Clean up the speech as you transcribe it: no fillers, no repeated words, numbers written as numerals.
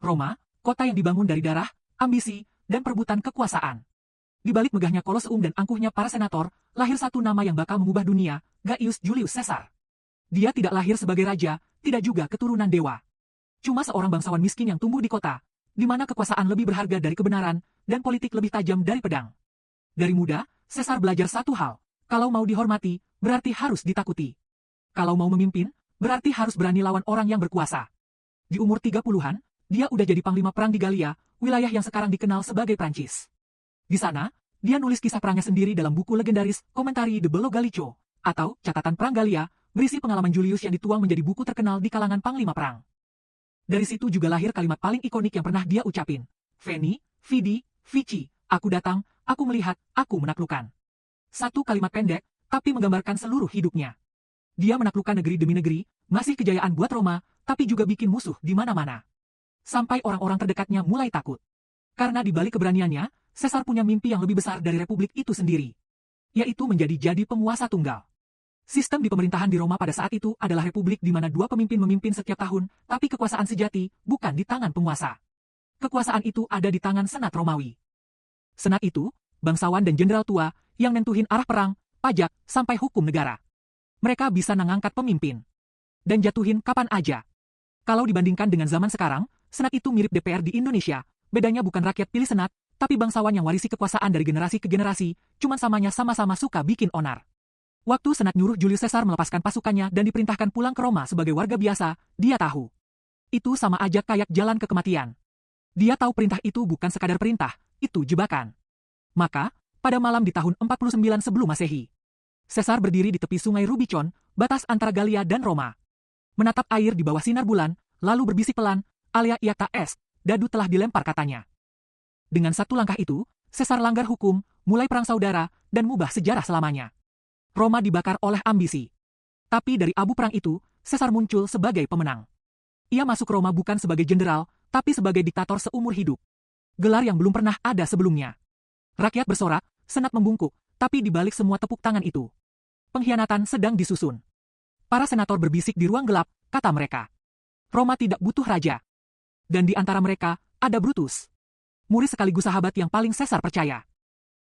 Roma, kota yang dibangun dari darah, ambisi, dan perebutan kekuasaan. Di balik megahnya Koloseum dan angkuhnya para senator, lahir satu nama yang bakal mengubah dunia, Gaius Julius Caesar. Dia tidak lahir sebagai raja, tidak juga keturunan dewa. Cuma seorang bangsawan miskin yang tumbuh di kota, di mana kekuasaan lebih berharga dari kebenaran, dan politik lebih tajam dari pedang. Dari muda, Caesar belajar satu hal, kalau mau dihormati, berarti harus ditakuti. Kalau mau memimpin, berarti harus berani lawan orang yang berkuasa. Di umur 30-an, dia udah jadi panglima perang di Galia, wilayah yang sekarang dikenal sebagai Prancis. Di sana, dia nulis kisah perangnya sendiri dalam buku legendaris Commentari de Bello Gallico, atau Catatan Perang Galia, berisi pengalaman Julius yang dituang menjadi buku terkenal di kalangan panglima perang. Dari situ juga lahir kalimat paling ikonik yang pernah dia ucapin. Veni, vidi, vici, aku datang, aku melihat, aku menaklukkan. Satu kalimat pendek, tapi menggambarkan seluruh hidupnya. Dia menaklukkan negeri demi negeri, ngasih kejayaan buat Roma, tapi juga bikin musuh di mana-mana. Sampai orang-orang terdekatnya mulai takut. Karena di balik keberaniannya, Caesar punya mimpi yang lebih besar dari republik itu sendiri. Yaitu jadi penguasa tunggal. Sistem di pemerintahan di Roma pada saat itu adalah republik di mana dua pemimpin memimpin setiap tahun, tapi kekuasaan sejati bukan di tangan penguasa. Kekuasaan itu ada di tangan Senat Romawi. Senat itu, bangsawan dan jenderal tua, yang nentuhin arah perang, pajak, sampai hukum negara. Mereka bisa ngangkat pemimpin. Dan jatuhin kapan aja. Kalau dibandingkan dengan zaman sekarang, Senat itu mirip DPR di Indonesia, bedanya bukan rakyat pilih Senat, tapi bangsawan yang warisi kekuasaan dari generasi ke generasi, cuman samanya sama-sama suka bikin onar. Waktu Senat nyuruh Julius Caesar melepaskan pasukannya dan diperintahkan pulang ke Roma sebagai warga biasa, dia tahu. Itu sama aja kayak jalan ke kematian. Dia tahu perintah itu bukan sekadar perintah, itu jebakan. Maka, pada malam di tahun 49 sebelum Masehi, Caesar berdiri di tepi sungai Rubicon, batas antara Galia dan Roma. Menatap air di bawah sinar bulan, lalu berbisik pelan, alia iacta est, dadu telah dilempar katanya. Dengan satu langkah itu, Caesar langgar hukum, mulai perang saudara, dan mubah sejarah selamanya. Roma dibakar oleh ambisi. Tapi dari abu perang itu, Caesar muncul sebagai pemenang. Ia masuk Roma bukan sebagai jenderal, tapi sebagai diktator seumur hidup. Gelar yang belum pernah ada sebelumnya. Rakyat bersorak, senat membungkuk, tapi di balik semua tepuk tangan itu, pengkhianatan sedang disusun. Para senator berbisik di ruang gelap, kata mereka. Roma tidak butuh raja. Dan di antara mereka, ada Brutus. Murid sekaligus sahabat yang paling Caesar percaya.